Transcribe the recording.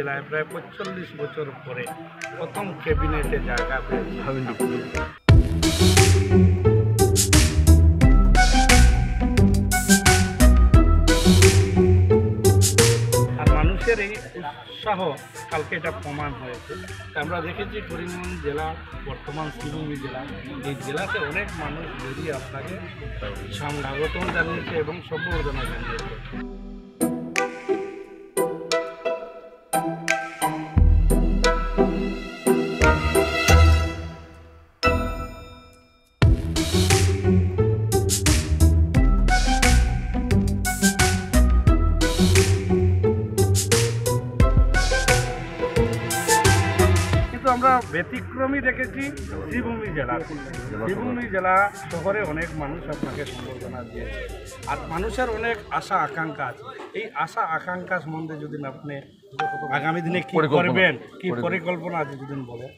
জেলায় প্রায় ৪৫ বছর পরে প্রথম ক্যাবিনেটে জায়গা পেয়েছে। আর মানুষের এই উৎসাহ কালকে এটা প্রমাণ হয়েছে। আমরা দেখেছি করিমগঞ্জ জেলা বর্তমান শ্রীভূমি জেলা, এই জেলাতে অনেক মানুষ বেরিয়ে আপনাকে স্বাগতম জানিয়েছে এবং সম্বর্ধনা জানিয়েছে। আমরা ব্যতিক্রমী দেখেছি শ্রীভূমি জেলা। শ্রীভূমি জেলা শহরে অনেক মানুষ আপনাকে সম্বর্ধনা দিয়েছে, আর মানুষের অনেক আশা আকাঙ্ক্ষা আছে। এই আশা আকাঙ্ক্ষা সম্বন্ধে যদি আপনি আগামী দিনে কি করবেন, কি পরিকল্পনা আছে যদি বলেন।